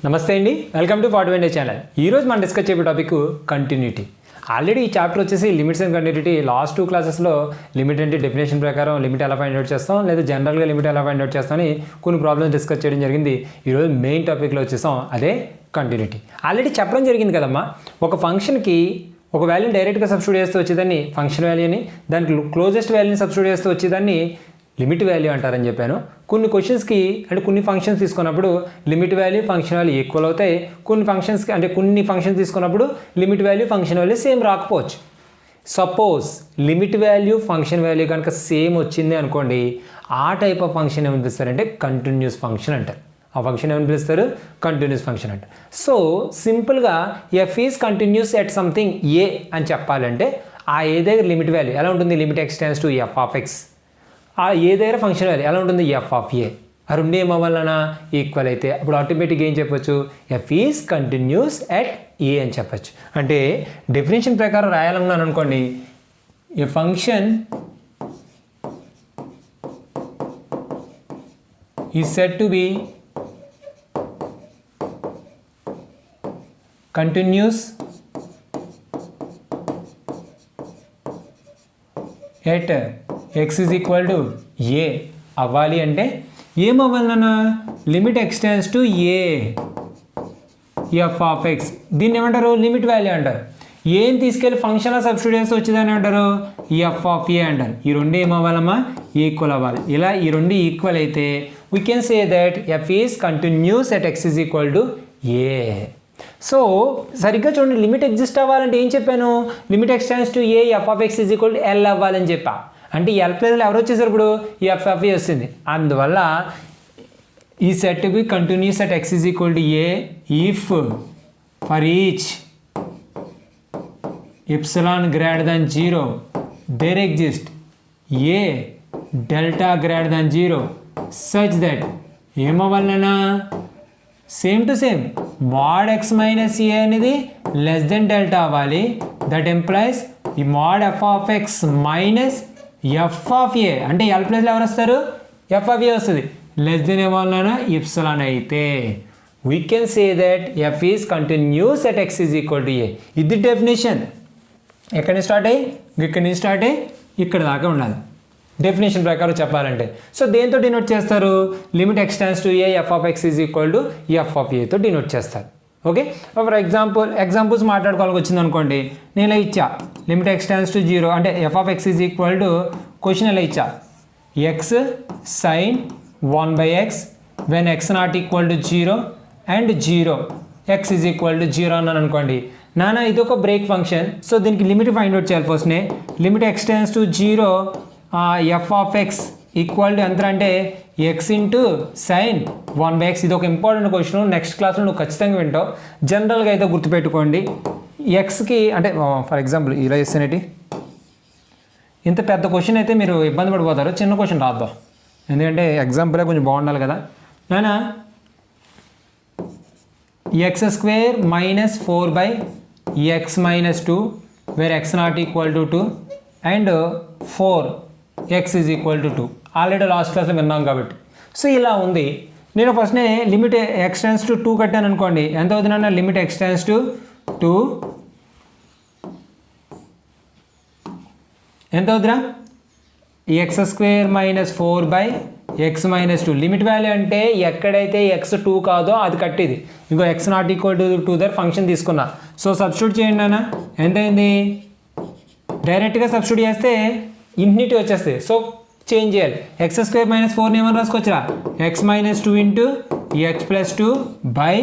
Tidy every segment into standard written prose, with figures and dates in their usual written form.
నమస్తే అండి, welcome to ఫార్టీ వెండే ఛానల్. ఈరోజు మనం డిస్కస్ చేసే టాపిక్ కంటిన్యూటీ. ఆల్రెడీ ఈ చాప్టర్ వచ్చేసి లిమిట్స్ అండ్ కంటిన్యూటీ. లాస్ట్ 2 క్లాసెస్లో లిమిట్ అంటే డెఫినేషన్ ప్రకారం లిమిట్ ఎలా ఫైండ్ అవుట్ చేస్తాం, లేదా జనరల్గా లిమిట్ ఎలా ఫైండ్ అవుట్ చేస్తామని కొన్ని ప్రాబ్లమ్స్ డిస్కస్ చేయడం జరిగింది. ఈరోజు మెయిన్ టాపిక్లో వచ్చేసాం, అదే కంటిన్యూటీ. ఆల్రెడీ చెప్పడం జరిగింది కదమ్మా, ఒక ఫంక్షన్కి ఒక వాల్యూని డైరెక్ట్గా సబ్స్టిట్యూట్ చేస్తూ వచ్చేదాన్ని ఫంక్షన్ వాల్యూని, దానికి క్లోజెస్ట్ వాల్యూని సబ్స్టిట్యూట్ చేస్తూ వచ్చేదాన్ని లిమిట్ వాల్యూ అంటారని చెప్పాను. కొన్ని క్వశ్చన్స్కి అంటే కొన్ని ఫంక్షన్స్ తీసుకున్నప్పుడు limit value function value equal అవుతాయి. కొన్ని ఫంక్షన్స్కి అంటే కొన్ని ఫంక్షన్స్ తీసుకున్నప్పుడు limit value function value same రాకపోవచ్చు. Suppose limit value function value కనుక సేమ్ వచ్చింది అనుకోండి, ఆ టైప్ ఆఫ్ ఫంక్షన్ ఏమని పిలుస్తారంటే కంటిన్యూస్ ఫంక్షన్ అంటారు. ఆ ఫంక్షన్ ఏమని పిలుస్తారు? కంటిన్యూస్ ఫంక్షన్ అంటారు. సో సింపుల్గా f is continuous at something a అని చెప్పాలంటే ఆ ఏ దగ్గర లిమిట్ వాల్యూ ఎలా ఉంటుంది? Limit x tends to f of x. ఆ ఏ దగ్గర ఫంక్షన్ వాల్యూ ఎలా ఉంటుంది? F of a. ఆ రెండు ఏమవ్వాలన్నా ఈక్వల్ అయితే అప్పుడు ఆటోమేటిక్గా ఏం చెప్పొచ్చు? F is continuous at a అని చెప్పచ్చు. అంటే డెఫినేషన్ ప్రకారం రాయాలన్నాను అనుకోండి, a function is said to be continuous at X is equal to a అవ్వాలి అంటే ఏమవ్వాలన్నా limit extends to A F of x. దీన్ని ఏమంటారు? లిమిట్ వాల్యూ అంటారు. ఏం తీసుకెళ్ళి ఫంక్షన్లో సబ్స్టిట్యూట్ చేస్తే వచ్చేదాన్ని అంటారు ఎఫ్ ఆఫ్ ఏ అంటారు. ఈ రెండు ఏమవ్వాలమ్మా? ఈక్వల్ అవ్వాలి. ఇలా ఈ రెండు ఈక్వల్ అయితే we can say that F is continuous at X is equal to A. So సరిగ్గా చూడండి, లిమిట్ ఎగ్జిస్ట్ అవ్వాలంటే ఏం చెప్పాను? Limit extends to A F of X is equal to L అవ్వాలని చెప్పా. అంటే ఎల్ ప్లేస్లో ఎవరు వచ్చేసారు? ఇప్పుడు ఎఫ్ ఆఫ్ ఏ వస్తుంది. అందువల్ల ఈ set be continuous at x is equal to a if for each epsilon greater than 0 there exist a delta greater than 0 such that ఏమవ్వాలన్నా same to same mod x minus a అనేది less than delta అవ్వాలి. That implies ఈ mod f of x minus F of a అంటే L ప్లేస్లో ఎవరు వస్తారు? F of a వస్తుంది. Less than ఏమన్నా ఇప్సిలాన్ అయితే we can say that F is continuous at X is equal to a. ఇది డెఫినేషన్. ఎక్కడి నుంచి స్టార్ట్ అయ్యి ఇక్కడి నుంచి స్టార్ట్ అయ్యి ఇక్కడ దాకా ఉండాలి డెఫినేషన్ ప్రకారం చెప్పాలంటే. సో దేంతో డినోట్ చేస్తారు? Limit extends to A F of X is equal to f of ఏతో డినోట్ చేస్తారు. ఓకే, ఫర్ ఎగ్జాంపుల్స్ మాట్లాడుకోవాల్సి వచ్చింది అనుకోండి, నేను ఇలా ఇచ్చా లిమిట్ ఎక్స్టెండ్స్ టు 0 అంటే f of X is equal to question ఇలా ఇచ్చా x sine 1/x when x not equal to 0 and 0 x is equal to 0 అన్నాను అనుకోండి. నానా ఇది ఒక బ్రేక్ ఫంక్షన్. సో దీనికి లిమిట్ ఫైండ్ అవుట్ చేయాలి. ఫస్ట్నే limit extends to 0 f of x equal to ఎంత అంటే ఎక్స్ ఇంటూ సైన్ 1/x. ఇది ఒక ఇంపార్టెంట్ క్వశ్చన్, నెక్స్ట్ క్లాస్లో నువ్వు ఖచ్చితంగా వింటావు. జనరల్గా అయితే గుర్తుపెట్టుకోండి, ఎక్స్కి అంటే ఫర్ ఎగ్జాంపుల్ ఇలా చేస్తేనేటి ఇంత పెద్ద క్వశ్చన్ అయితే మీరు ఇబ్బంది పడిపోతారు. చిన్న క్వశ్చన్ రాద్దాం, ఎందుకంటే ఎగ్జాంపులే కొంచెం బాగుండాలి కదా. నానా X square minus 4/x minus 2 where X not equal to 2 and 4x is equal to 2. Already last క్లాస్లో విన్నాం కాబట్టి. సో ఇలా ఉంది. నేను ఫస్ట్నే లిమిట్ ఎక్స్టెండ్స్ టు 2 కట్టాను అనుకోండి, ఎంత అవుతుందన్న లిమిట్ ఎక్స్టెండ్స్ టు 2 ఎంత అవుతుందా? X square minus 4/x minus 2. Limit value అంటే ఎక్కడైతే ఎక్స్ 2 కాదో అది కట్టేది. ఇంకో ఎక్స్ నాట్ ఈక్వల్ టు 2 దగ్గర ఫంక్షన్ తీసుకున్నా. సో సబ్స్టిట్యూట్ చేయండి అన్న, ఎంతైంది? డైరెక్ట్గా సబ్స్టిట్యూట్ చేస్తే ఇన్ఫినిటీ వచ్చేస్తుంది. సో చేంజ్ చేయాలి. ఎక్స్ స్క్వేర్ మైనస్ 4 ఏమని రాసుకోవచ్చురా? X minus 2 into x plus 2 by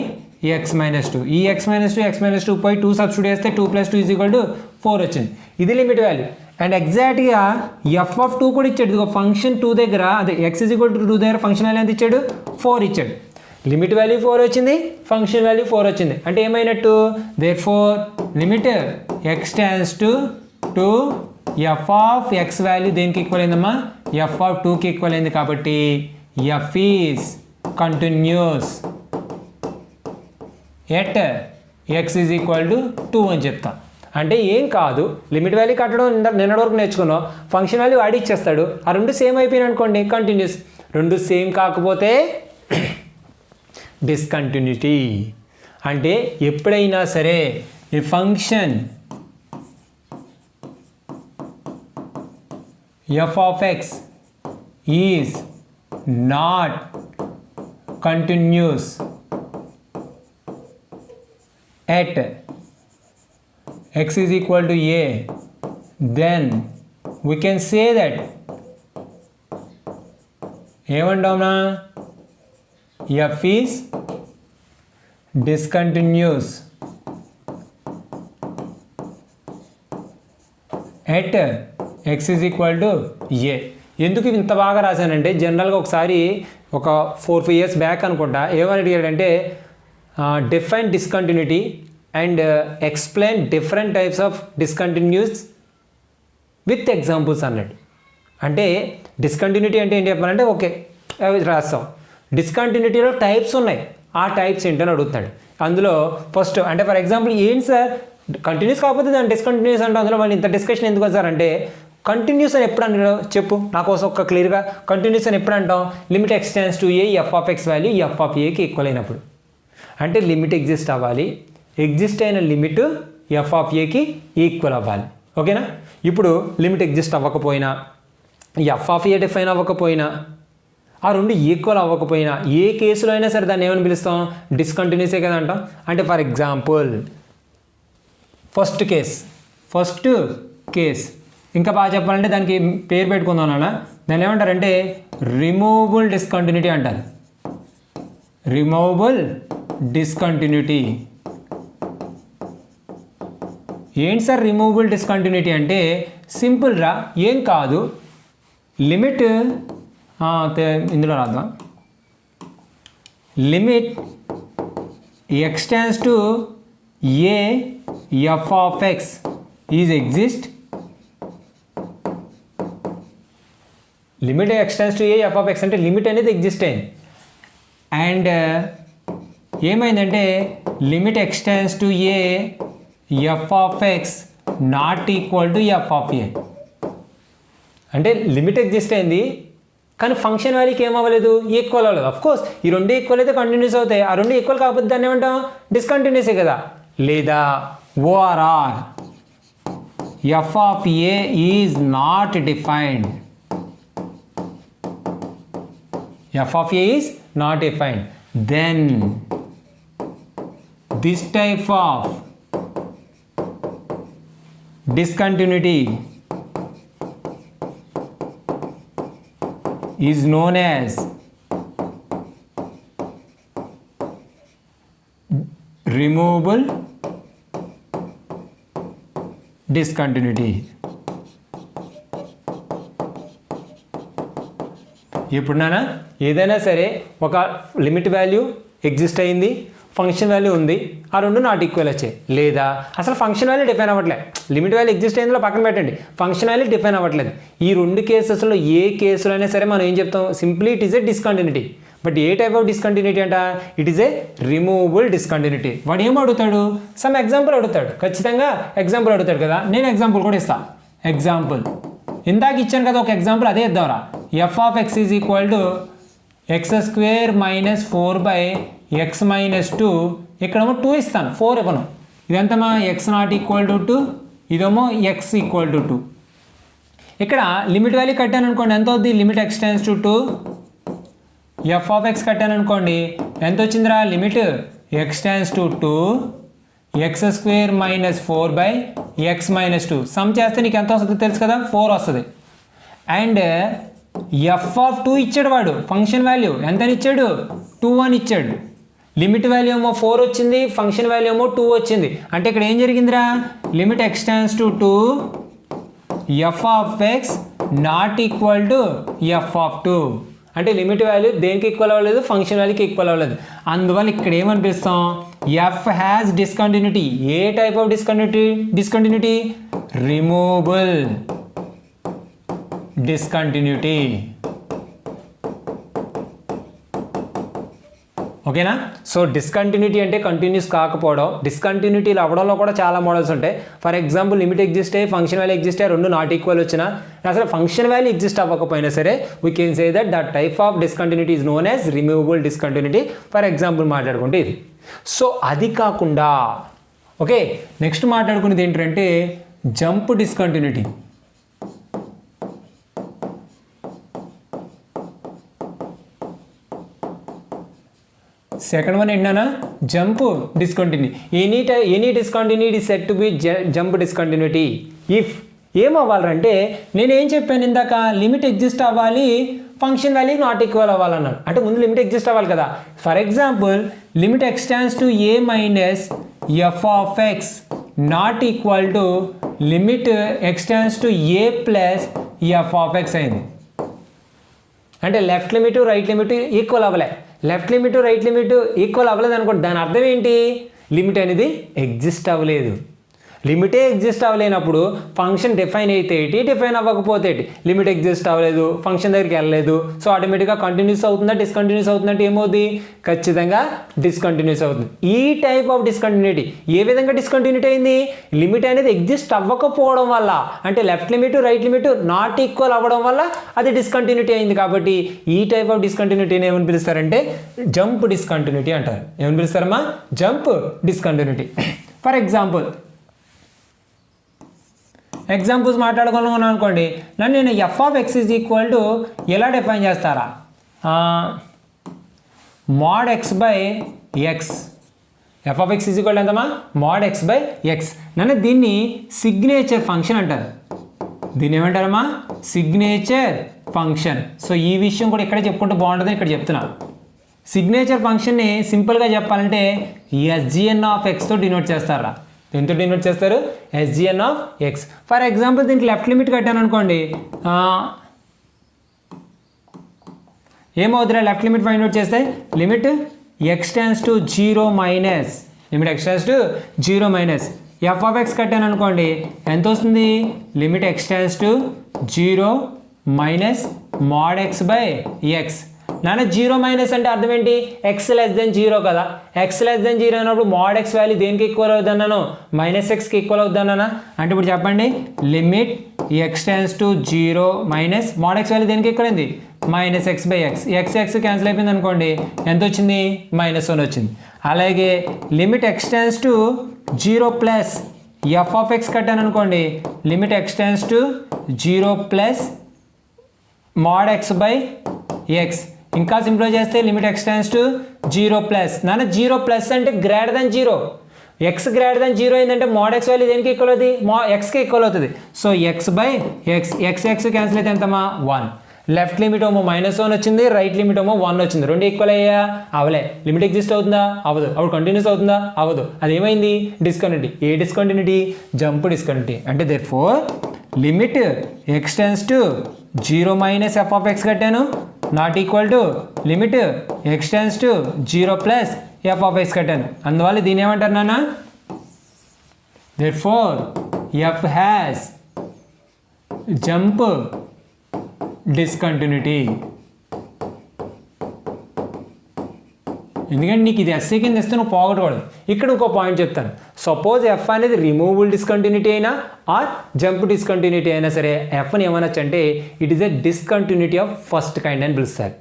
x minus 2. ఈ ఎక్స్ మైనస్ 2 పోయి 2 సబ్స్టిట్యూట్ చేస్తే 2 + 2 ఈజ్ ఈక్వల్ టు 4 వచ్చింది. ఇది లిమిట్ వాల్యూ. అండ్ ఎగ్జాక్ట్గా ఎఫ్ ఆఫ్ 2 కూడా ఇచ్చాడు. ఇదిగో ఫంక్షన్ 2 దగ్గర అదే ఎక్స్ ఈజ్ ఈక్వల్ టు 2 దగ్గర ఫంక్షన్ వాల్యూ ఎంత ఇచ్చాడు? 4 ఇచ్చాడు. లిమిట్ వాల్యూ 4 వచ్చింది, ఫంక్షన్ వాల్యూ 4 వచ్చింది. అంటే ఏమైనట్టు? Therefore limit extends to 2 F of X value దేనికి ఈక్వల్ అయిందమ్మా? ఎఫ్ ఆఫ్ 2కి ఈక్వల్ అయింది. కాబట్టి f is continuous at X is equal to 2 అని చెప్తాం. అంటే ఏం కాదు, లిమిట్ వాల్యూ కట్టడం నిన్నటి వరకు నేర్చుకున్నాం. ఫంక్షన్ వాల్యూ వాడి ఇచ్చేస్తాడు. ఆ రెండు సేమ్ అయిపోయినాయి అనుకోండి, కంటిన్యూస్. రెండు సేమ్ కాకపోతే డిస్కంటిన్యూటీ. అంటే ఎప్పుడైనా సరే ఈ function f of x is not continuous at x is equal to a, then we can say that ఏమంటాంనా f is discontinuous at x is equal to a. ఎందుకు ఇంత బాగా రాశానంటే జనరల్గా ఒకసారి ఒక 4-5 years బ్యాక్ అనుకుంటా ఏమని అడిగాడంటే define discontinuity and explain different types of discontinuous with examples అన్నాడు. అంటే డిస్కంటిన్యూటీ అంటే ఏంటి చెప్పాలంటే ఓకే అవి రాస్తాం. డిస్కంటిన్యూటీలో టైప్స్ ఉన్నాయి, ఆ టైప్స్ ఏంటని అడుగుతాడు. అందులో ఫస్ట్ అంటే ఫర్ ఎగ్జాంపుల్ ఏంటి సార్ కంటిన్యూస్ కాకపోతే దాన్ని డిస్కంటిన్యూస్ అంటే అందులో మళ్ళీ ఇంత డిస్కషన్ ఎందుకు సార్ అంటే కంటిన్యూస్ అని ఎప్పుడు అంటాడు చెప్పు నా కోసం ఒక క్లియర్గా. కంటిన్యూస్ అని ఎప్పుడు అంటాం limit extends to A F of X value F of ఏకి ఈక్వల్ అయినప్పుడు. అంటే లిమిట్ ఎగ్జిస్ట్ అవ్వాలి, ఎగ్జిస్ట్ అయిన లిమిట్ ఎఫ్ ఆఫ్ ఏకి ఈక్వల్ అవ్వాలి. ఓకేనా. ఇప్పుడు లిమిట్ ఎగ్జిస్ట్ అవ్వకపోయినా ఎఫ్ ఆఫ్ ఏ డిఫైన్ అవ్వకపోయినా ఆ రెండు ఈక్వల్ అవ్వకపోయినా ఏ కేసులో అయినా సరే దాన్ని ఏమని పిలుస్తాం డిస్కంటిన్యూసే కదా అంటాం. అంటే ఫర్ ఎగ్జాంపుల్ ఫస్ట్ కేస్ ఇంకా బాగా చెప్పాలంటే దానికి పేరు పెట్టుకుందాం అన్న. దాన్ని ఏమంటారంటే రిమూవబుల్ డిస్కంటిన్యూటీ అంటారు. Removable discontinuity. ఏంటి సార్ రిమూవబుల్ డిస్కంటిన్యూటీ అంటే సింపుల్ రా, ఏం కాదు లిమిట్ ఇందులో రాద్దాం. Limit extends to A F of X is exist. Limit extends to A F of x అంటే లిమిట్ అనేది ఎగ్జిస్ట్ అయింది. అండ్ ఏమైందంటే limit extends to A F of x not equal to f of a. అంటే limit exist అయింది కానీ function వాల్యూకి ఏమవ్వలేదు equal అవ్వలేదు. అఫ్కోర్స్ ఈ రెండు ఈక్వల్ అయితే కంటిన్యూస్ అవుతాయి, ఆ రెండు ఈక్వల్ కాకపోతే దాన్ని ఏమంటాం డిస్కంటిన్యూసే కదా. లేదా ORR F of A is not defined. f of a is not defined, then this type of discontinuity is known as removable discontinuity. ఇప్పుడు నాన్న ఏదైనా సరే ఒక లిమిట్ వాల్యూ ఎగ్జిస్ట్ అయింది, ఫంక్షన్ వాల్యూ ఉంది, ఆ రెండు నాట్ ఈక్వల్ వచ్చాయి. లేదా అసలు ఫంక్షన్ వాల్యూ డిఫైన్ అవ్వట్లేదు, లిమిట్ వాల్యూ ఎగ్జిస్ట్ అయిందిలో పక్కన పెట్టండి, ఫంక్షన్ వాల్యూ డిఫైన్ అవ్వట్లేదు. ఈ రెండు కేసెస్లో ఏ కేసులో అయినా సరే మనం ఏం చెప్తాం simply it is a discontinuity. But a type of discontinuity అంట it is a removable discontinuity. వాడు ఏం అడుగుతాడు సమ్ ఎగ్జాంపుల్ అడుగుతాడు, ఖచ్చితంగా ఎగ్జాంపుల్ అడుగుతాడు కదా. నేను ఎగ్జాంపుల్ కూడా ఇస్తాను. ఎగ్జాంపుల్ ఇందాక ఇచ్చాను కదా ఒక ఎగ్జాంపుల్ అదే ఇద్దాంరా. F of X is equal to x square minus 4/x minus 2. ఇక్కడేమో 2 ఇస్తాను, 4 ఇవ్వను. ఇదంతమా ఎక్స్ నాట్ ఈక్వల్ టు 2, ఇదేమో ఎక్స్ ఈక్వల్ టు 2. ఇక్కడ లిమిట్ వాల్యూ కట్టాను అనుకోండి ఎంత అవుద్ది limit extends to 2. F of X కట్టాను అనుకోండి ఎంత వచ్చిందిరా limit extends to 2 X square minus 4/x minus 2. Sum చేస్తే నీకు ఎంత వస్తుందో తెలుసు కదా 4 వస్తుంది. అండ్ ఎఫ్ ఆఫ్ 2 ఇచ్చాడు వాడు, ఫంక్షన్ వాల్యూ ఎంతని ఇచ్చాడు 2 అని ఇచ్చాడు. లిమిట్ వాల్యూ ఏమో 4 వచ్చింది, ఫంక్షన్ వాల్యూ ఏమో 2 వచ్చింది. అంటే ఇక్కడ ఏం జరిగిందిరా limit extends to 2 F of x not equal to f of 2. అంటే లిమిట్ వాల్యూ దేనికి ఈక్వల్ అవ్వలేదు, ఫంక్షన్ వాల్యూకి ఈక్వల్ అవ్వలేదు. అందువల్ల ఇక్కడ ఏమనిపిస్తాం ఎఫ్ హ్యాస్ డిస్కంటిన్యూటీ. ఏ type of discontinuity removable discontinuity. ఓకేనా. సో డిస్కంటిన్యూటీ అంటే కంటిన్యూస్ కాకపోవడం, డిస్కంటిన్యూటీలు అవ్వడంలో కూడా చాలా మోడల్స్ ఉంటాయి. ఫర్ ఎగ్జాంపుల్ లిమిట్ ఎగ్జిస్ట్ అయ్యి ఫంక్షన్ వాల్యూ ఎగ్జిస్ట్ అయ్యి రెండు నాట్ ఈక్వల్ వచ్చినా, అసలు ఫంక్షన్ వాల్యూ ఎగ్జిస్ట్ అవ్వకపోయినా సరే we can say that that type of discontinuity is known as removable discontinuity. For example మాట్లాడుకుంటే ఇది. సో అది కాకుండా ఓకే నెక్స్ట్ మాట్లాడుకునేది ఏంటంటే జంప్ డిస్కంటిన్యూటీ. సెకండ్ వన్ ఏంటన్నా jump discontinue. Any discontinuity set to be jump discontinuity if ఏమవ్వాలంటే నేను ఏం చెప్పాను ఇందాక, లిమిట్ ఎగ్జిస్ట్ అవ్వాలి, ఫంక్షన్ వాల్యూ నాట్ ఈక్వల్ అవ్వాలన్నాను. అంటే ముందు లిమిట్ ఎగ్జిస్ట్ అవ్వాలి కదా. For example limit extends to a minus F of x not equal to limit extends to a plus F of x అయింది. అంటే left limit right limit equal అవ్వలే. Left limit right limit equal అవ్వలేదు అనుకోండి, దాని అర్థం ఏంటి, limit అనేది exist అవ్వలేదు. లిమిటే ఎగ్జిస్ట్ అవ్వలేనప్పుడు ఫంక్షన్ డిఫైన్ అయితే ఏంటి, డిఫైన్ అవ్వకపోతే ఏంటి, లిమిట్ ఎగ్జిస్ట్ అవ్వలేదు, ఫంక్షన్ దగ్గరికి వెళ్ళలేదు. సో ఆటోమేటిక్గా కంటిన్యూస్ అవుతుందా డిస్కంటిన్యూస్ అవుతుందంటే ఏమవుతుంది, ఖచ్చితంగా డిస్కంటిన్యూస్ అవుతుంది. ఈ టైప్ ఆఫ్ డిస్కంటిన్యూటీ ఏ విధంగా డిస్కంటిన్యూటీ అయింది, లిమిట్ అనేది ఎగ్జిస్ట్ అవ్వకపోవడం వల్ల, అంటే left limit right limit not equal అవ్వడం వల్ల అది డిస్కంటిన్యూటీ అయింది. కాబట్టి ఈ టైప్ ఆఫ్ డిస్కంటిన్యూటీని ఏమని పిలుస్తారంటే జంప్ డిస్కంటిన్యూటీ అంటారు. ఏమని పిలుస్తారమ్మా, జంప్ డిస్కంటిన్యూటీ. ఫర్ ఎగ్జాంపుల్స్ మాట్లాడుకున్నాను అనుకోండి, నేను f of X is equal to ఎలా డిఫైన్ చేస్తారా, mod X by x. F of X is equal ఎంతమా, మోడ్ ఎక్స్ బై ఎక్స్. నన్ను దీన్ని సిగ్నేచర్ ఫంక్షన్ అంటారు. దీన్ని ఏమంటారమ్మా, సిగ్నేచర్ ఫంక్షన్. సో ఈ విషయం కూడా ఇక్కడ చెప్పుకుంటే బాగుంటుంది, ఇక్కడ చెప్తున్నా. సిగ్నేచర్ ఫంక్షన్ని సింపుల్గా చెప్పాలంటే ఎస్జిఎన్ ఆఫ్ ఎక్స్తో డినోట్ చేస్తారా. దీంతో డినోట్ చేస్తారు SGN of X. For example దీనికి లెఫ్ట్ లిమిట్ కట్టాను అనుకోండి, ఏమవుతుందా, లెఫ్ట్ లిమిట్ ఫైండ్ అవుట్ చేస్తే limit extends to 0 minus, limit extends to 0 minus F of X కట్టాను అనుకోండి, ఎంత వస్తుంది, limit extends to 0 minus mod X by X. నాన్న 0 మైనస్ అంటే అర్థం ఏంటి, ఎక్స్ లెస్ దెన్ 0 కదా. ఎక్స్ లెస్ దెన్ 0 అయినప్పుడు మోడ్ ఎక్స్ వాల్యూ దేనికి ఈక్వల్ అవుతుంది అన్నాను, మైనస్ ఎక్స్కి ఈక్వల్ అవుతుంది అన్నా. అంటే ఇప్పుడు చెప్పండి, limit extends to 0 minus mod X value దేనికి ఈక్వల్ అయింది, minus X by X. X cancel అయిపోయింది అనుకోండి, ఎంత వచ్చింది, -1 వచ్చింది. అలాగే limit extends to 0 plus F of X కట్టాను అనుకోండి, limit extends to 0 plus mod X by X. ఇంకా సింప్లిఫై చేస్తే లిమిట్ ఎక్స్టెండ్స్ టు 0 ప్లస్. నాన్న 0 ప్లస్ అంటే greater than 0, X greater than 0 అయిందంటే మోడ్ ఎక్స్ వాల్యూ దేనికి ఈక్వల్ అవుతుంది, ఎక్స్కి ఈక్వల్ అవుతుంది. So X by X, X cancel అయితే ఎంతమా 1. లెఫ్ట్ లిమిట్ ఏమో -1 వచ్చింది, రైట్ లిమిట్ ఏమో 1 వచ్చింది. రెండు ఈక్వల్ అయ్యా, అవలే. లిమిట్ ఎగ్జిస్ట్ అవుతుందా, అవ్వదు. అప్పుడు కంటిన్యూస్ అవుతుందా, అవ్వదు. అదేమైంది, డిస్కంటిన్యూటీ. ఏ డిస్కంటిన్యూటీ, జంప్ డిస్కంటిన్యూటీ. అంటే therefore limit extends to 0 minus F of X కట్టాను, not equal to limit extends to 0 plus F of X కట్టాను. అందువల్ల దీని ఏమంటారు నాన్న, therefore f has jump discontinuity. ఎందుకంటే నీకు ఇది ఎస్సీ కింద ఇస్తే నువ్వు పోగొట్టకూడదు. ఇక్కడ ఇంకో పాయింట్ చెప్తాను. సపోజ్ ఎఫ్ అనేది రిమూవబుల్ డిస్కంటిన్యూటీ అయినా ఆర్ జంప్ డిస్కంటిన్యూటీ అయినా సరే, ఎఫ్ని ఏమనొచ్చు అంటే it is a discontinuity of first kind అని పిలుస్తారు.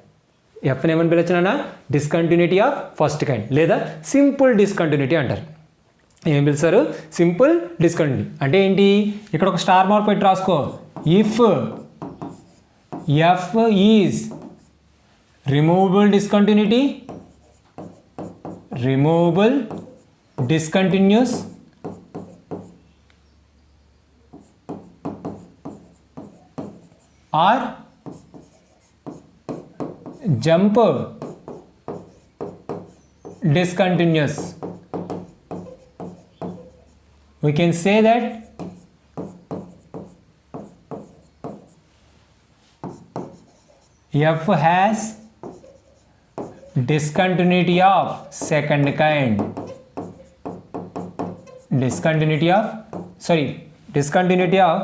ఎఫ్ని ఏమని పిలుచున్నా, డిస్కంటిన్యూటీ ఆఫ్ ఫస్ట్ కైండ్ లేదా సింపుల్ డిస్కంటిన్యూటీ అంటారు. ఏం పిలుస్తారు, సింపుల్ డిస్కంటిన్యూటీ. అంటే ఏంటి, ఇక్కడ ఒక స్టార్ మార్క్ పెట్టి రాసుకో. If F is removable discontinuity, removable discontinuous or jump discontinuous, we can say that F has discontinuity of second kind, discontinuity of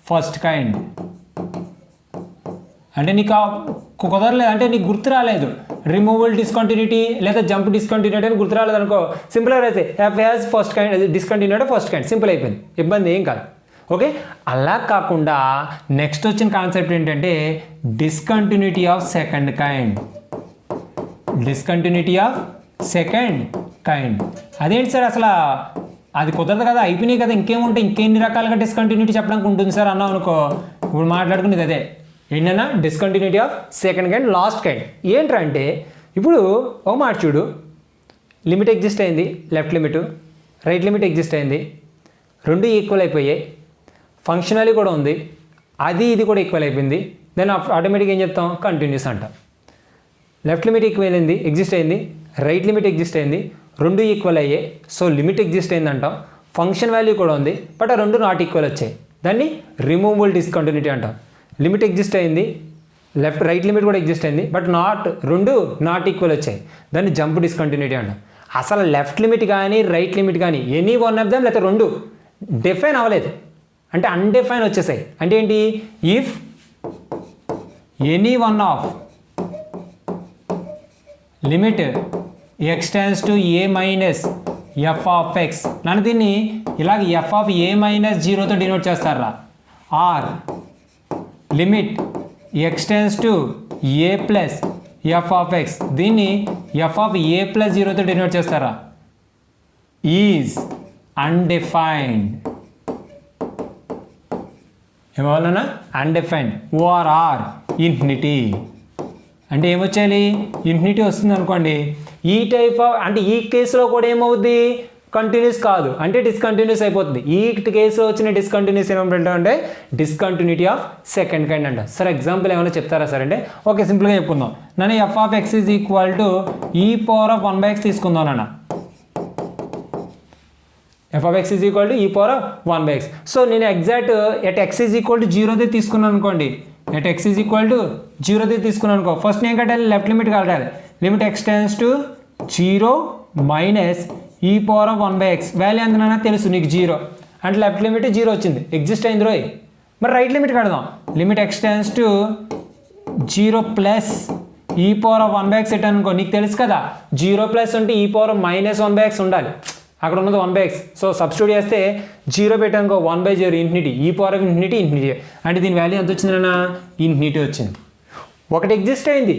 first kind. అంటే నీకు కుదరలేదు అంటే నీకు గుర్తు రాలేదు, రిమూవల్ డిస్కంటిన్యూటీ లేదా జంప్ డిస్కంటిన్యూటీ అని గుర్తు రాలేదు అనుకో, సింపుల్గా అయితే F has first kind discontinuity first kind, simple అయిపోయింది, ఇబ్బంది ఏం కాదు. ఓకే, అలా కాకుండా నెక్స్ట్ వచ్చిన కాన్సెప్ట్ ఏంటంటే discontinuity of second kind. Discontinuity of second kind అదేంటి సార్, అసలు అది కుదరదు కదా, అయిపోయినాయి కదా, ఇంకేముంటే ఇంకెన్ని రకాలుగా డిస్కంటిన్యూటీ చెప్పడానికి ఉంటుంది సార్ అన్నావు అనుకో, ఇప్పుడు మాట్లాడుకునేది అదే ఏంటన్నా discontinuity of second kind last kind. ఏంట్రా అంటే ఇప్పుడు ఒక మాట చూడు, లిమిట్ ఎగ్జిస్ట్ అయింది, left limit right limit exist అయింది, రెండు ఈక్వల్ అయిపోయాయి, ఫంక్షనల్లీ కూడా ఉంది, అది ఇది కూడా ఈక్వల్ అయిపోయింది, దెన్ ఆటోమేటిక్గా ఏం చెప్తాం కంటిన్యూస్ అంటాం. లెఫ్ట్ లిమిట్ ఈక్వల్ అయింది ఎగ్జిస్ట్ అయింది, రైట్ లిమిట్ ఎగ్జిస్ట్ అయింది, రెండు ఈక్వల్ అయ్యాయి, సో లిమిట్ ఎగ్జిస్ట్ అయింది అంటాం, ఫంక్షన్ వాల్యూ కూడా ఉంది, బట్ ఆ రెండు నాట్ ఈక్వల్ వచ్చాయి, దాన్ని రిమూవబుల్ డిస్కంటిన్యూటీ అంటాం. లిమిట్ ఎగ్జిస్ట్ అయింది, రైట్ లిమిట్ కూడా ఎగ్జిస్ట్ అయింది, బట్ రెండు నాట్ ఈక్వల్ వచ్చాయి, దాన్ని జంప్ డిస్కంటిన్యూటీ అంటాం. అసలు లెఫ్ట్ లిమిట్ కానీ రైట్ లిమిట్ కానీ ఎనీ వన్ ఆఫ్ దెమ్ లేకపోతే రెండు డిఫైన్ అవ్వలేదు అంటే అన్డిఫైన్ వచ్చేసాయి. అంటే ఏంటి, if any one of limit x tends to a minus F of x, నన్ను దీన్ని ఇలాగ ఎఫ్ ఆఫ్ ఏ మైనస్ జీరోతో డినోట్ చేస్తారా, or limit x tends to a plus F of x, దీన్ని ఎఫ్ ఆఫ్ ఏ ప్లస్ జీరోతో denote చేస్తారా, is undefined. ఏమన్నా undefined, or infinity అంటే ఏమొచ్చేయాలి, ఇన్ఫినిటీ వస్తుంది అనుకోండి. ఈ టైప్ ఆఫ్ అంటే ఈ కేసులో కూడా ఏమవుద్ది కంటిన్యూస్ కాదు అంటే డిస్కంటిన్యూస్ అయిపోతుంది. ఈ కేసులో వచ్చిన డిస్కంటిన్యూస్ ఏమంటే డిస్కంటిన్యూటీ ఆఫ్ సెకండ్ కైండ్ అంట. సార్ ఎగ్జాంపుల్ ఏమైనా చెప్తారా సార్ అంటే ఓకే సింపుల్గా చెప్పుకుందాం. నన్ను f of X is equal to e power of 1/x తీసుకుందాం నాన్న. F of X is equal to e power of 1/x. So నేను exact at X is equal to 0ది తీసుకున్నాను అనుకోండి, at X is equal to 0ది తీసుకున్నాను అనుకో, first నేను కట్టాలి లెఫ్ట్ లిమిట్ కట్టాలి, limit x tends to 0 minus ఈ పవర్ ఆఫ్ 1/x వాల్యూ ఎంతనైనా తెలుసు నీకు 0 అంటే లెఫ్ట్ లిమిట్ 0 వచ్చింది ఎగ్జిస్ట్ అయింది రోయ్. మరి రైట్ లిమిట్ కడదాం, limit x tends to 0 plus ఈ పవర్ ఆఫ్ 1/x ఎట్ అనుకో, నీకు తెలుసు కదా 0 ప్లస్ ఉంటే ఈ పవర్ ఆఫ్ మైనస్ 1/x ఉండాలి, అక్కడ ఉన్నది 1/x. సో సబ్స్టిట్యూట్ చేస్తే 0 పెట్టానుకో 1/0 ఇన్ఫినిటీ, ఈ పవర్ ఆఫ్ ఇన్ఫినిటీ ఇన్ఫినిటీ అంటే దీని వాల్యూ ఎంత వచ్చిందన్నా ఇన్ఫినిటీ వచ్చింది. ఒకటి ఎగ్జిస్ట్ అయింది,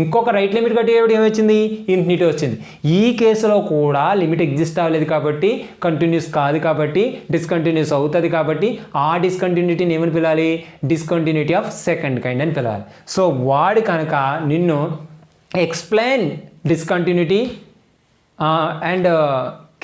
ఇంకొక రైట్ లిమిట్ కట్టేటప్పుడు ఏమొచ్చింది ఇన్ఫినిటీ వచ్చింది. ఈ కేసులో కూడా లిమిట్ ఎగ్జిస్ట్ అవ్వలేదు కాబట్టి కంటిన్యూస్ కాదు కాబట్టి డిస్కంటిన్యూస్ అవుతుంది కాబట్టి ఆ డిస్కంటిన్యూటీని ఏమని పిలాలి డిస్కంటిన్యూటీ ఆఫ్ సెకండ్ కైండ్ అని పిలవాలి. సో వాడు కనుక నిన్ను explain discontinuity and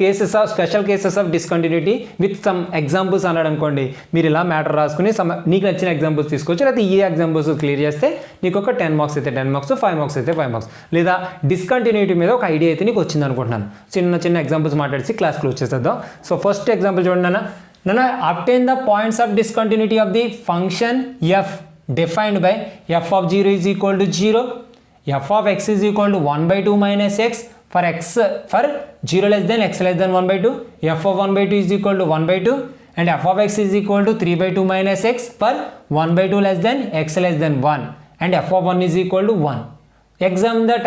cases of special cases of discontinuity with some examples అన్నాడు అనుకోండి, మీరు ఇలా మ్యాటర్ రాసుకుని నీకు నచ్చిన ఎగ్జాంపుల్స్ తీసుకోవచ్చు, లేకపోతే ఈ ఎగ్జాంపుల్స్ క్లియర్ చేస్తే నీకు ఒక 10 మార్క్స్ అయితే 10 మార్క్స్, 5 మార్క్స్ అయితే 5 మార్క్స్, లేదా డిస్కంటిన్యూటీ మీద ఒక ఐడియా అయితే నీకు వచ్చింది అనుకుంటున్నాను. చిన్న చిన్న ఎగ్జాంపుల్స్ మాట్లాడి క్లాస్ క్లోజ్ చేసేద్దాం. సో ఫస్ట్ ఎగ్జాంపుల్ చూడండి నాన్న, obtain the points of discontinuity of the function F defined by F of 0 is equal to 0, f of X is equal to 1/2 minus X for x for 0 less than x less than 1/2, f of 1/2 is equal to 1/2 and f of x is equal to 3/2 minus x for 1/2 less than x less than 1 and f of 1 is equal to 1. Examine the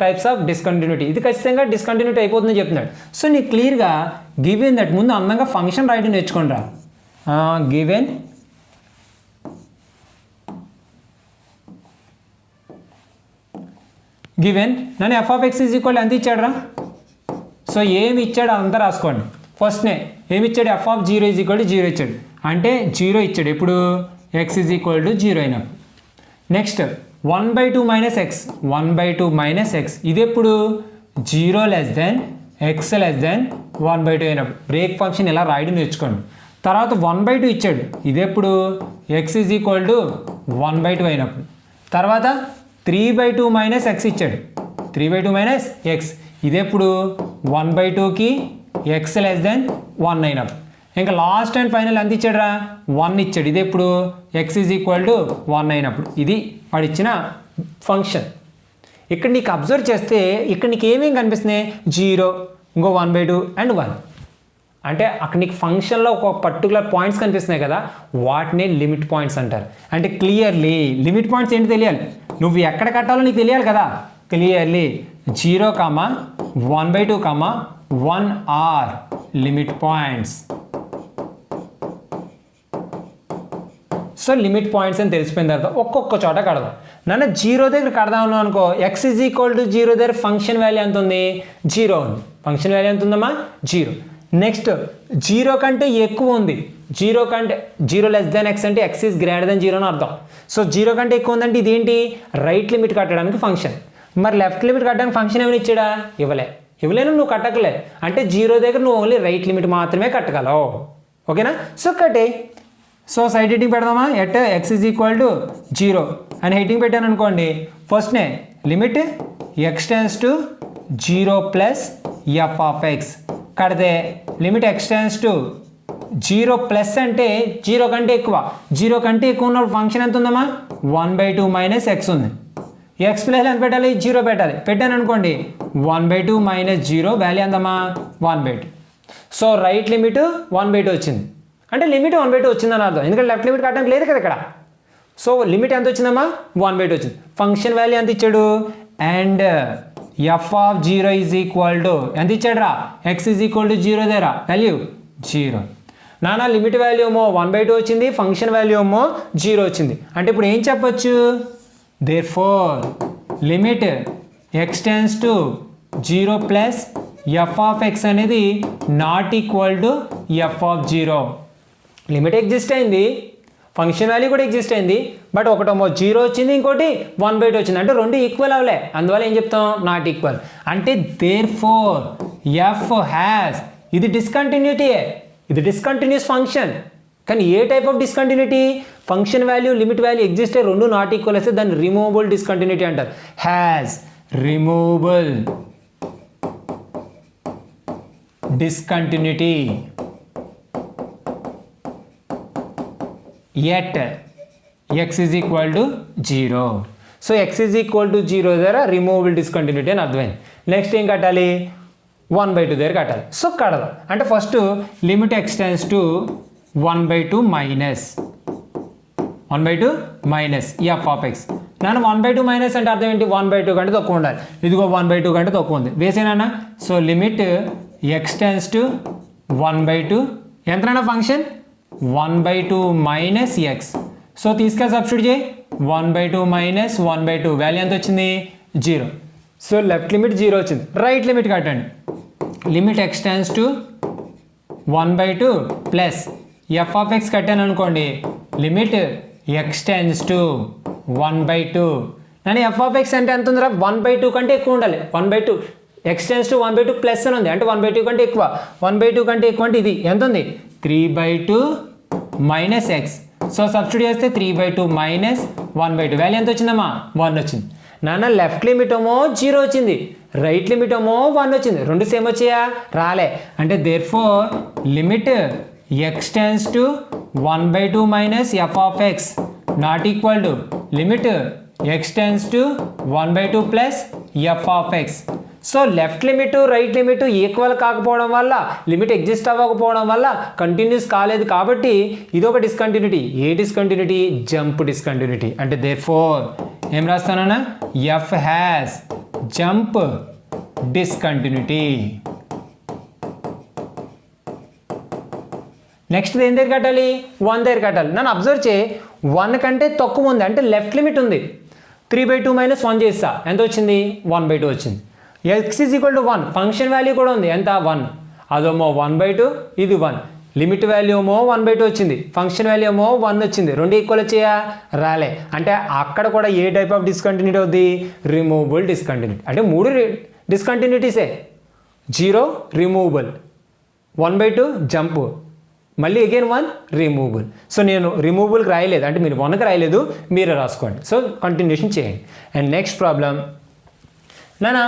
types of discontinuity. ఇది ఖచ్చితంగా discontinuity అయిపోతుందని చెప్తున్నాడు. So నీకు క్లియర్గా given that ముందు అందంగా function రాయడం నేర్చుకోండి రా. గివెన్ నన్ను f of X is equal ఎంత ఇచ్చాడు రా, సో ఏమి ఇచ్చాడు అంతా రాసుకోండి. ఫస్ట్నే ఏమి ఇచ్చాడు F of 0 is equal to 0 ఇచ్చాడు అంటే 0 ఇచ్చాడు ఎప్పుడు ఎక్స్ ఈజ్ ఈక్వల్ టు 0 అయినప్పుడు. Next 1/2 minus X, 1/2 minus X ఇది ఎప్పుడు 0 less then X less than 1/2 అయినప్పుడు. బ్రేక్ ఫంక్షన్ ఇలా రాయడం నేర్చుకోండి. తర్వాత 1/2 ఇచ్చాడు ఇది ఎప్పుడు ఎక్స్ ఈజ్ ఈక్వల్ టు 1/2 అయినప్పుడు. తర్వాత 3/2 మైనస్ ఎక్స్ ఇచ్చాడు, 3/2 మైనస్ ఎక్స్ ఇది ఎప్పుడు 1/2కి ఎక్స్ లెస్ దెన్ 1 అయినప్పుడు. ఇంకా లాస్ట్ అండ్ ఫైనల్ ఎంత ఇచ్చాడురా 1 ఇచ్చాడు ఇది ఎప్పుడు ఎక్స్ ఈజ్ ఈక్వల్ టు 1 అయినప్పుడు. ఇది వాడు ఇచ్చిన ఫంక్షన్. ఇక్కడ నీకు అబ్జర్వ్ చేస్తే ఇక్కడ నీకు ఏమేమి కనిపిస్తున్నాయి 0 ఇంకో 1/2 అండ్ 1 అంటే అక్కడ నీకు ఫంక్షన్లో ఒక పర్టికులర్ పాయింట్స్ కనిపిస్తున్నాయి కదా, వాటిని లిమిట్ పాయింట్స్ అంటారు. అంటే క్లియర్లీ లిమిట్ పాయింట్స్ ఏంటి తెలియాలి, నువ్వు ఎక్కడ కట్టాలో నీకు తెలియాలి కదా. Clearly 0, 1/2, 1 are limit points. So limit points అని తెలిసిపోయిన తర్వాత ఒక్కొక్క చోట కడదాం. నన్ను 0 దగ్గర కడదాం ఉన్నాం అనుకో, x = 0 దగ్గర ఫంక్షన్ వాల్యూ ఎంత ఉంది? 0 ఉంది. ఫంక్షన్ వాల్యూ ఎంత ఉందమ్మా? 0. నెక్స్ట్ 0 కంటే ఎక్కువ ఉంది. 0 కంటే 0 < x అంటే x > 0 అని అర్థం. సో 0 కంటే ఎక్కువ ఉందంటే ఇదేంటి? రైట్ లిమిట్ కట్టడానికి ఫంక్షన్. మరి లెఫ్ట్ లిమిట్ కట్టడానికి ఫంక్షన్ ఏమైనా ఇచ్చాడా? ఇవ్వలేను, నువ్వు కట్టకలే. అంటే 0 దగ్గర నువ్వు ఓన్లీ రైట్ లిమిట్ మాత్రమే కట్టగలవు. ఓకేనా? సో కట్టే. సో సైడ్ హెడ్డింగ్ పెడదామా? ఎట్ x = 0 అని హెడ్డింగ్ పెట్టాను అనుకోండి. ఫస్ట్నే లిమిట్ x → 0 + f(x) కడితే లిమిట్ x → 0 ప్లస్ అంటే 0 కంటే ఎక్కువ. 0 కంటే ఎక్కువ ఉన్నప్పుడు ఫంక్షన్ ఎంత ఉందమ్మా? 1/2 - x ఉంది. x ప్లస్ ఎంత పెట్టాలి? 0 పెట్టాలి. పెట్టాను అనుకోండి 1/2 - 0 వాల్యూ ఎంతమ్మా? 1/2. సో రైట్ లిమిట్ 1/2 వచ్చింది. అంటే లిమిట్ 1/2 వచ్చిందని అర్థం. ఎందుకంటే లెఫ్ట్ లిమిట్ కట్టడానికి లేదు కదా ఇక్కడ. సో లిమిట్ ఎంత వచ్చిందమ్మా? 1/2 వచ్చింది. ఫంక్షన్ వాల్యూ ఎంత ఇచ్చాడు? అండ్ f(0) = ఎంత ఇచ్చాడు రా? x = 0 దేరా వాల్యూ 0. నానా లిమిట్ వాల్యూ ఏమో 1/2 వచ్చింది, ఫంక్షన్ వాల్యూ ఏమో 0 వచ్చింది. అంటే ఇప్పుడు ఏం చెప్పొచ్చు? దేర్ఫోర్ లిమిట్ x → 0 + f(x) అనేది ≠ f(0). లిమిట్ ఎగ్జిస్ట్ అయింది, ఫంక్షన్ వాల్యూ కూడా ఎగ్జిస్ట్ అయింది. బట్ ఒకటేమో 0 వచ్చింది, ఇంకోటి 1/2 వచ్చింది. అంటే రెండు ఈక్వల్ అవలే. అందువల్ల ఏం చెప్తాం? Not equal. అంటే దేర్ఫోర్ f హ్యాస్, ఇది డిస్కంటిన్యూటీయే, ఇది డిస్కంటిన్యూస్ ఫంక్షన్. కానీ ఏ type of discontinuity? Function value limit value exist అయ్యి రెండు నాట్ ఈక్వల్ అయితే దాన్ని రిమూవబుల్ డిస్కంటిన్యూటీ అంటారు. Has removable discontinuity at x = 0. So x = 0 దగ్గర రిమూవబుల్ డిస్కంటిన్యూటీ అని అర్థమైంది. నెక్స్ట్ ఏం కట్టాలి? 1/2 దగ్గర కట్టాలి. సో కడదాం. అంటే ఫస్ట్ లిమిట్ x → 1/2 - f(x). నాన్న 1/2 మైనస్ అంటే అర్థం ఏంటి? 1/2 కంటే తక్కువ ఉండాలి. ఇదిగో 1/2 కంటే తక్కువ ఉంది, వేసేనా? సో లిమిట్ x → 1/2 ఎంతైనా ఫంక్షన్ 1/2 - x. సో తీసుకెళ్ళి సబ్స్టిట్యూట్ చేయి. 1/2 - 1/2 వాల్యూ ఎంత వచ్చింది? 0. సో లెఫ్ట్ లిమిట్ 0 వచ్చింది. రైట్ లిమిట్ కట్టండి. లిమిట్ x → 1/2 + f(x) కట్టాను అనుకోండి. Limit x → 1/2. కానీ f(x) అంటే ఎంత ఉందిరా? 1/2 కంటే ఎక్కువ ఉండాలి. 1/2 x → 1/2 ప్లస్ అని ఉంది, అంటే 1/2 కంటే ఎక్కువ. 1/2 కంటే ఎక్కువ అంటే ఇది ఎంత ఉంది? 3/2 - x. సో సబ్స్టిట్యూట్ చేస్తే 3/2 - 1/2 వాల్యూ ఎంత వచ్చిందమ్మా? 1 వచ్చింది. నాన్న లెఫ్ట్ లిమిట్ ఏమో 0 వచ్చింది, రైట్ లిమిట్ ఏమో 1 వచ్చింది. రెండు సేమ్ వచ్చాయా? రాలే. అంటే therefore limit x → 1/2 - f(x) not equal to limit x → 1/2 + f(x). So left limit right limit equal కాకపోవడం వల్ల, లిమిట్ ఎగ్జిస్ట్ అవ్వకపోవడం వల్ల కంటిన్యూస్ కాలేదు. కాబట్టి ఇది ఒక డిస్కంటిన్యూటీ. ఏ డిస్కంటిన్యూటీ? Jump discontinuity. అంటే దేర్ఫోర్ ఏం రాస్తానన్నా? f has jump discontinuity. Next దేని దగ్గర కట్టాలి? 1 దగ్గర కట్టాలి. నన్ను అబ్జర్వ్ చేయి, 1 కంటే తక్కువ ఉంది, అంటే లెఫ్ట్ లిమిట్ ఉంది. 3/2 - 1 చేస్తా, ఎంత వచ్చింది? 1/2 వచ్చింది. x = 1 ఫంక్షన్ వాల్యూ కూడా ఉంది, ఎంత? 1. అదేమో 1/2, ఇది 1. లిమిట్ వాల్యూ ఏమో 1/2 వచ్చింది, ఫంక్షన్ వాల్యూ ఏమో 1 వచ్చింది. రెండు ఈక్వల్ వచ్చాయా? రాలే. అంటే అక్కడ కూడా ఏ టైప్ ఆఫ్ డిస్కంటిన్యూటీ అవుద్ది? Removable discontinuity. అంటే మూడు డిస్కంటిన్యూటీసే. 0 రిమూవబుల్, 1/2 జంప్, మళ్ళీ అగైన్ 1 రిమూవబుల్. సో నేను రిమూవబుల్కి రాయలేదు, అంటే మీరు 1కి రాయలేదు, మీరే రాసుకోండి. సో కంటిన్యూషన్ చేయండి. అండ్ నెక్స్ట్ ప్రాబ్లం నానా,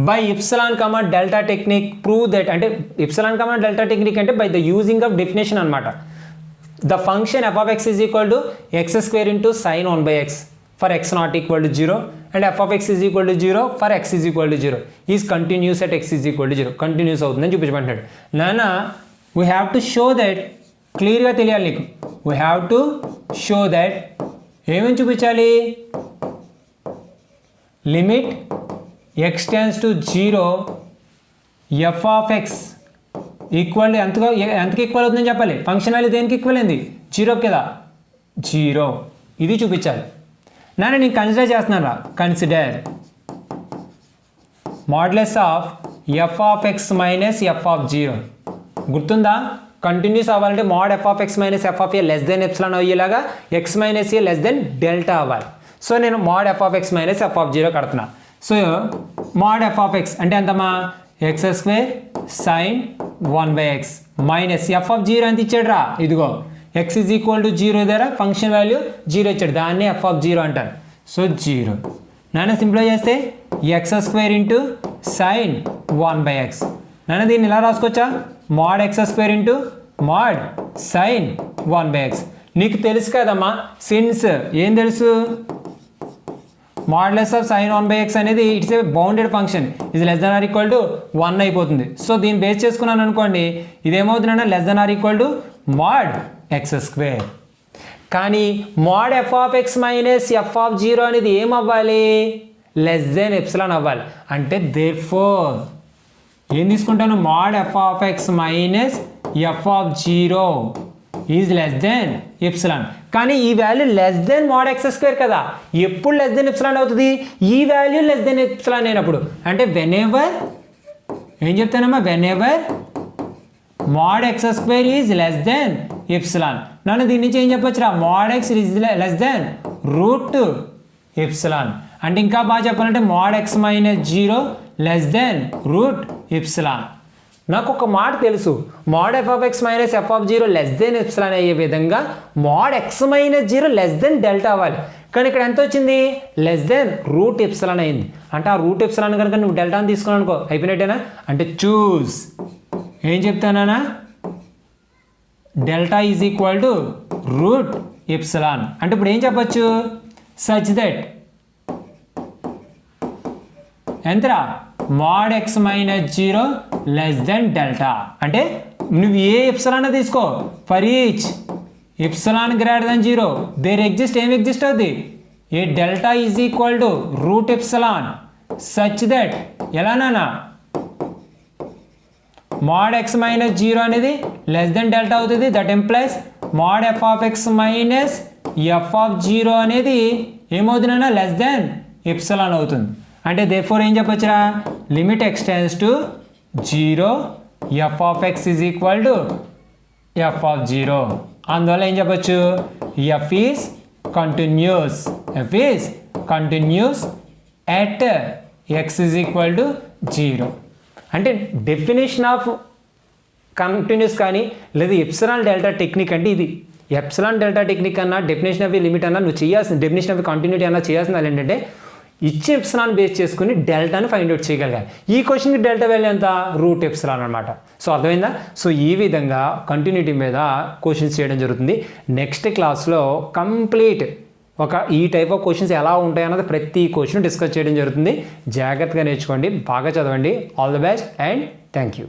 by epsilon comma delta technique prove that. అంటే ఇప్సిలాన్ కామా డెల్టా టెక్నిక్ అంటే by the using of definition అనమాట. The function f(x) = x² × sin 1/x for x not equal to 0 and f(x) = 0 for x = 0 is continuous at x = 0. Continuous అవుతుందని చూపించమంటున్నాడు. నానా we have to show that, క్లియర్గా తెలియాలి నీకు. We have to show that ఏమేమి చూపించాలి? Limit x tends to 0 f of x equal ఎంతకి equal అవుతుందని చెప్పాలి. ఫంక్షన్ వాల్యూ దేనికి ఈక్వల్ అయింది? 0 కదా, 0 ఇది చూపించాలి. నేను కన్సిడర్ చేస్తున్నాను రా. Consider modulus of f of x minus F of 0. గుర్తుందా? కంటిన్యూస్ అవ్వాలంటే mod f of x minus F of a less than epsilon అయ్యేలాగా x minus a less than delta అవ్వాలి. సో నేను mod f of x minus F of 0 కడుతున్నా. So mod f of x అంటే ఎంతమ్మా? X square sine 1/x minus F of 0 ఎంత ఇచ్చాడు రా? ఇదిగో ఎక్స్ ఈజ్ ఈక్వల్ టు 0 దగ్గర ఫంక్షన్ వాల్యూ 0 ఇచ్చాడు, దాన్ని ఎఫ్ ఆఫ్ 0 అంటారు. సో 0 నాన్న సింప్లిఫై చేస్తే X square into sine 1/x. నాన్న దీన్ని ఇలా రాసుకోవచ్చా? Mod x square into mod sine 1/x. నీకు తెలుసు కదమ్మా, సిన్స్ ఏం తెలుసు? మాడ్యులస్ ఆఫ్ సైన్ 1/x అనేది ఇట్స్ ఏ బౌండెడ్ ఫంక్షన్, ఇది less than or equal to 1 అయిపోతుంది. సో దీన్ని బేస్ చేసుకున్నాను అనుకోండి, ఇదేమవుతుందంటే less than or equal to mod x square. కానీ mod f of x minus F of 0 అనేది ఏమవ్వాలి? లెస్ దెన్ ఎప్సిలాన్ అవ్వాలి. అంటే దేర్ఫోర్ ఏం తీసుకుంటాను? Mode f of x minus F of 0 is less than epsilon. కానీ ఈ value less than mode x square కదా, ఎప్పుడు లెస్ దెన్ ఎప్సిలాన్ అవుతుంది? ఈ వాల్యూ లెస్ దెన్ ఎప్సిలాన్ అయినప్పుడు. అంటే వెనెవర్ ఏం చెప్తానమ్మా? Whenever mod x square is less than epsilon. నన్ను దీని నుంచి ఏం చెప్పొచ్చురా? Mod x is less than root epsilon. అంటే ఇంకా బాగా చెప్పాలంటే mod x minus 0 less than root epsilon. నాకు ఒక మాట తెలుసు, mod f of x minus F of 0 less than epsilon అయ్యే విధంగా mod x minus 0 less than delta అవ్వాలి. కానీ ఇక్కడ ఎంత వచ్చింది? లెస్ దెన్ రూట్ ఎప్సిలాన్ అయింది. అంటే ఆ రూట్ ఎప్సిలాన్ కనుక నువ్వు డెల్టాని తీసుకున్నావు అనుకో, అయిపోయినట్టేనా? అంటే చూస్ ఏం చెప్తానా? Delta is equal to root epsilon. అంటే ఇప్పుడు ఏం చెప్పచ్చు? సచ్ దట్ ఎంతరా? Mod x minus 0 less than delta. అంటే నువ్వు ఏ ఎప్సిలాన్ తీసుకో, for each epsilon greater than 0 there exist ఏం ఎగ్జిస్ట్ అవుతుంది? A delta is equal to root epsilon such that ఎలానా మోడ్ ఎక్స్ మైనస్ 0 అనేది లెస్ దెన్ డెల్టా అవుతుంది. That implies mod f of x minus F of 0 అనేది ఏమవుతుందన్నా? Less than epsilon అవుతుంది. అంటే therefore ఏం చెప్పొచ్చురా? Limit x tends to 0 f of X is equal to f of 0. అందువల్ల ఏం చెప్పొచ్చు? F is continuous. F is continuous at X is equal to 0. అంటే definition of continuous కానీ లేదా ఎప్సిలాన్ డెల్టా టెక్నిక్ అంటే ఇది. ఎప్సిలాన్ డెల్టా టెక్నిక్ అన్నా definition of limit అన్నా నువ్వు చేయాల్సిన, డెఫినేషన్ ఆఫ్ కంటిన్యూటీ అన్నా చేయాల్సింది ఏంటంటే ఇచ్చే ఎప్సిలాన్ బేస్ చేసుకుని డెల్టాని ఫైండ్ అవుట్ చేయగలిగాలి. ఈ క్వశ్చన్కి డెల్టా వాల్యూ ఎంత? రూట్ ఎప్సిలాన్ అనమాట. సో అర్థమైందా? సో ఈ విధంగా కంటిన్యూటీ మీద క్వశ్చన్స్ చేయడం జరుగుతుంది. నెక్స్ట్ క్లాస్లో కంప్లీట్ ఈ టైప్ ఆఫ్ క్వశ్చన్స్ ఎలా ఉంటాయి అన్నది ప్రతి క్వశ్చన్ డిస్కస్ చేయడం జరుగుతుంది. జాగ్రత్తగా నేర్చుకోండి, బాగా చదవండి. All the best and thank you.